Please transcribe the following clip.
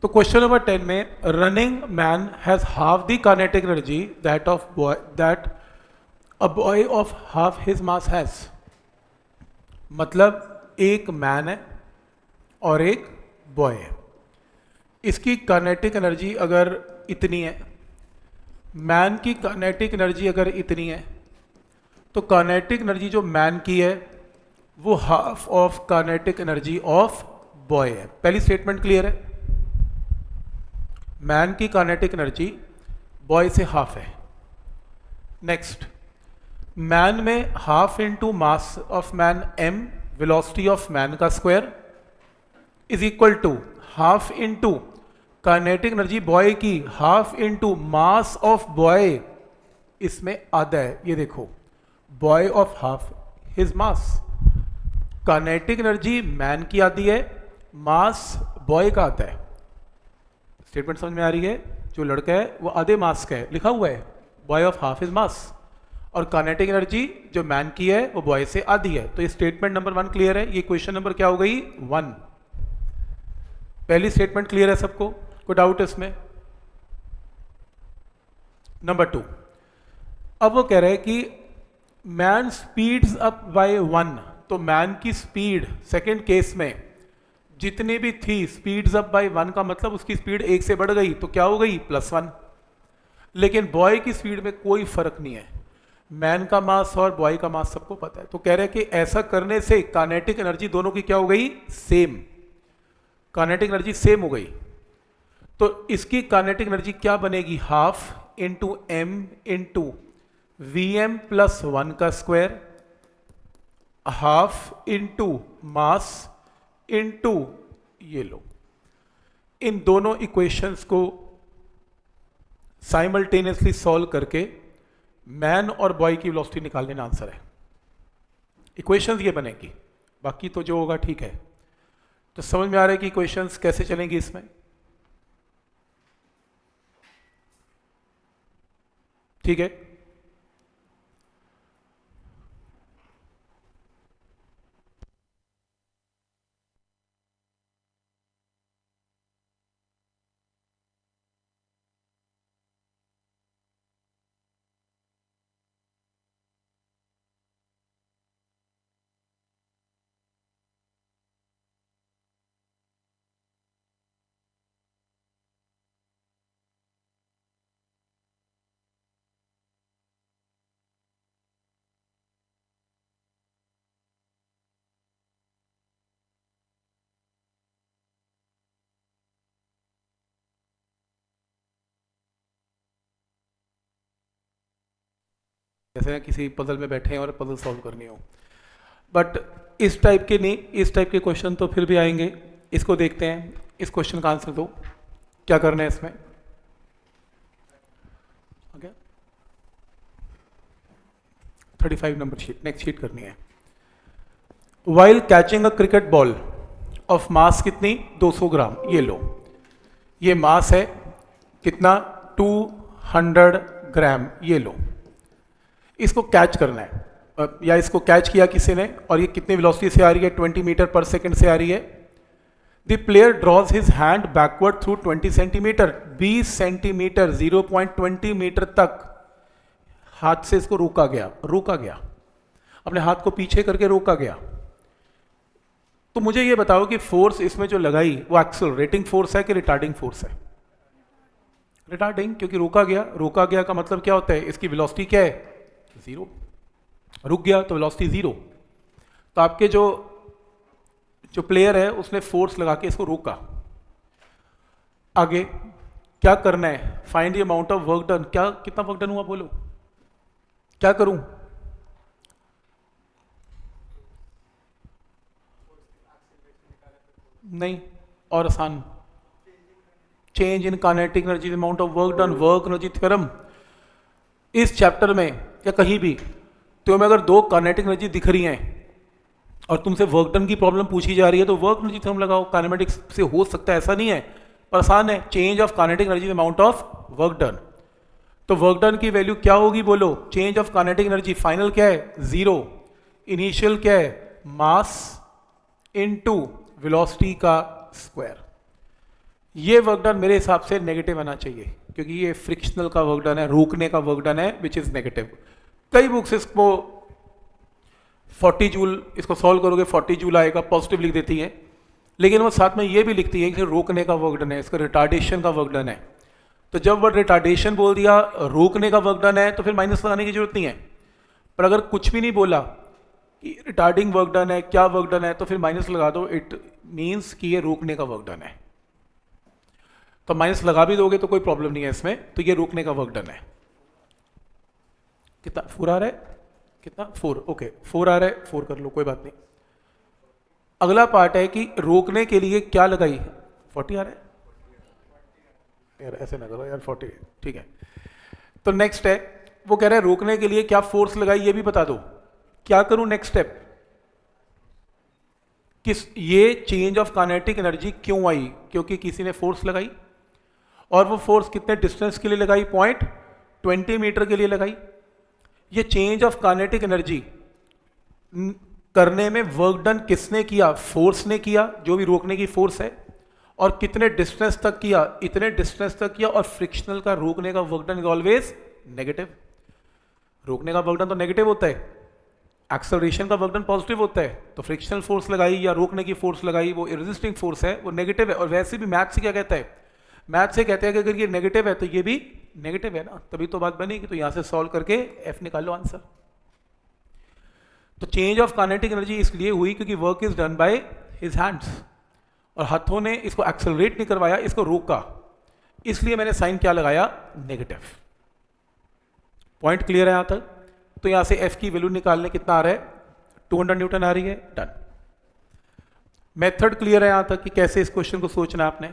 तो question number 10 में running man has half the kinetic energy that a boy of half his mass has. मतलब एक man है और एक बॉय है, इसकी काइनेटिक एनर्जी अगर इतनी है, मैन की काइनेटिक एनर्जी अगर इतनी है, तो काइनेटिक एनर्जी जो मैन की है वो half of kinetic energy of boy है। पहली स्टेटमेंट क्लियर है, मैन की काइनेटिक एनर्जी बॉय से हाफ है। नेक्स्ट, मैन में half into mass of man m, velocity of man का square is equal to half into kinetic energy boy की half into mass of boy, इसमें आधा है, ये देखो, boy of half his mass. Kinetic energy man की आधी है, मास बॉय का आता है। स्टेटमेंट समझ में आ रही है? जो लड़का है वो आधे मास का है, लिखा हुआ है बॉय ऑफ हाफ हिज मास, और काइनेटिक एनर्जी जो मैन की है वो बॉय से आधी है। तो ये स्टेटमेंट नंबर 1 क्लियर है। ये क्वेश्चन नंबर क्या हो गई? 1। पहली स्टेटमेंट क्लियर है सबको? कोई डाउट है इसमें? नंबर 2, अब वो कह रहे हैं कि मैन स्पीड्स अप बाय 1, तो मैन की स्पीड सेकेंड केस में जितनी भी थी, स्पीड्स अप बाय 1 का मतलब उसकी स्पीड 1 से बढ़ गई, तो क्या हो गई? +1। लेकिन बॉय की स्पीड में कोई फर्क नहीं है, मैन का मास और बॉय का मास सबको पता है। तो कह रहे हैं कि ऐसा करने से काइनेटिक एनर्जी दोनों की क्या हो गई? सेम। काइनेटिक एनर्जी सेम हो गई, तो इसकी काइनेटिक एनर्जी क्या बनेगी? Half into m into Vm plus 1 का square, half into mass into ये लो। इन दोनों इक्वेशंस को साइमल्टेनियसली सॉल्व करके मैन और बॉय की वेलोसिटी निकाल लेना आंसर है। इक्वेशंस ये बनेगी, बाकी तो जो होगा ठीक है। तो समझ में आ रहा है कि इक्वेशंस कैसे चलेंगी इसमें? ठीक है। जैसे किसी पजल में बैठे हैं और पजल सॉल्व करनी हो, बट इस टाइप के नहीं, इस टाइप के क्वेश्चन तो फिर भी आएंगे। इसको देखते हैं, इस क्वेश्चन का आंसर दो, क्या करना है इसमें? Okay, 35 number sheet, next sheet करनी है। While catching a cricket ball of mass कितनी? 200 ग्राम। ये लो, ये मास है कितना? 200 ग्राम। ये लो, इसको कैच करना है, या इसको कैच किया किसी ने, और ये कितनी वेलोसिटी से आ रही है? 20 मीटर पर सेकंड से आ रही है। The player draws his hand backward through 20 centimetre, 20 centimetre 0.20 metre तक हाथ से इसको रोका गया, अपने हाथ को पीछे करके रोका गया। तो मुझे ये बताओ कि फोर्स इसमें जो लगाई वो एक्सेलरेटिंग फोर्स है कि रिटार्डिंग फोर्स है? रिटार्डिंग, क्योंकि रोका गया का मतलब क्या होता है? इसकी वेलोसिटी क्या है? 0। रुक गया तो वेलोसिटी 0। तो आपके जो प्लेयर है उसने फोर्स लगा के इसको रोका। आगे क्या करना है? Find the amount of work done. क्या, कितना वर्क डन हुआ बोलो? क्या करूं? नहीं, और आसान, change in kinetic energy amount of work done, work energy theorem. इस चैप्टर में या कहीं भी तुम्हें अगर 2 काइनेटिक एनर्जी दिख रही हैं और तुमसे वर्क डन की प्रॉब्लम पूछी जा रही है, तो वर्क एनर्जी थ्योरम लगाओ। काइनेमेटिक्स से हो सकता है, ऐसा नहीं है, पर आसान है। Change of kinetic energy amount of work done, तो वर्क डन की वैल्यू क्या होगी बोलो? Change of kinetic energy final क्या है? 0। इनिशियल क्या है? मास इनटू वेलोसिटी का स्क्वायर। ये वर्क डन मेरे हिसाब से नेगेटिव आना चाहिए, क्योंकि ये फ्रिक्शनल का वर्क डन है, रोकने का वर्क डन है, विच इज नेगेटिव। कई बुक्स इसको 40 जूल, इसको सॉल्व करोगे 40 जूल आएगा, पॉजिटिव लिख देती है, लेकिन वो साथ में ये भी लिखती है कि रोकने का वर्क डन है, इसका रिटार्डेशन का वर्क डन है। तो जब वर्ड रिटार्डेशन बोल दिया, रोकने का वर्क डन है, तो फिर माइनस लगाने की जरूरत नहीं है। पर अगर कुछ भी नहीं बोला कि रिटार्डिंग वर्क डन है, क्या वर्क डन है, तो फिर माइनस लगा दो, इट मीन्स कि ये रोकने का वर्क डन है। तो माइनस लगा भी दोगे तो कोई प्रॉब्लम नहीं है इसमें, तो ये रोकने का वर्क डन है। कितना 4 आ रहा है, कितना 4, ओके 4 आ रहा है, 4 कर लो, कोई बात नहीं। अगला पार्ट है कि रोकने के लिए क्या लगाई, 40 आ रहा है यार, ऐसे ना करो यार, 40 ठीक है। तो नेक्स्ट है, वो कह रहा है रोकने के लिए क्या फोर्स लगाई, ये भी बता दो। क्या करूं नेक्स्ट स्टेप, किस ये चेंज ऑफ काइनेटिक एनर्जी क्यों आई, क्योंकि किसी ने फोर्स लगाई, और वो फोर्स कितने डिस्टेंस के लिए लगाई, 0.20 मीटर के लिए लगाई। ये चेंज ऑफ काइनेटिक एनर्जी करने में वर्क डन किसने किया, फोर्स ने किया, जो भी रोकने की फोर्स है, और कितने डिस्टेंस तक किया, इतने डिस्टेंस तक किया। और फ्रिक्शनल का रोकने का work done is always negative. रोकने का वर्क डन तो नेगेटिव होता है, एक्सेलरेशन का वर्क डन पॉजिटिव होता है। तो फ्रिक्शनल फोर्स लगाई या रोकने की फोर्स लगाई, वो इरेजिस्टिंग फोर्स है, वो नेगेटिव है। और वैसे भी मैथ से क्या कहता है, मैथ से कहते हैं कि अगर ये नेगेटिव है तो ये भी नेगेटिव है ना, तभी तो बात बनेगी। तो यहां से सॉल्व करके एफ निकालो आंसर। तो चेंज ऑफ काइनेटिक एनर्जी इसलिए हुई क्योंकि work is done by his hands, और हाथों ने इसको एक्सेलरेट नहीं करवाया, इसको रोका, इसलिए मैंने साइन क्या लगाया, नेगेटिव। पॉइंट क्लियर है यहां तक। तो यहां से एफ की वैल्यू निकालने कितना आ रहा है, 200 न्यूटन आ रही है, डन। मेथड क्लियर है यहां तक कि कैसे इस क्वेश्चन को सोचना है आपने।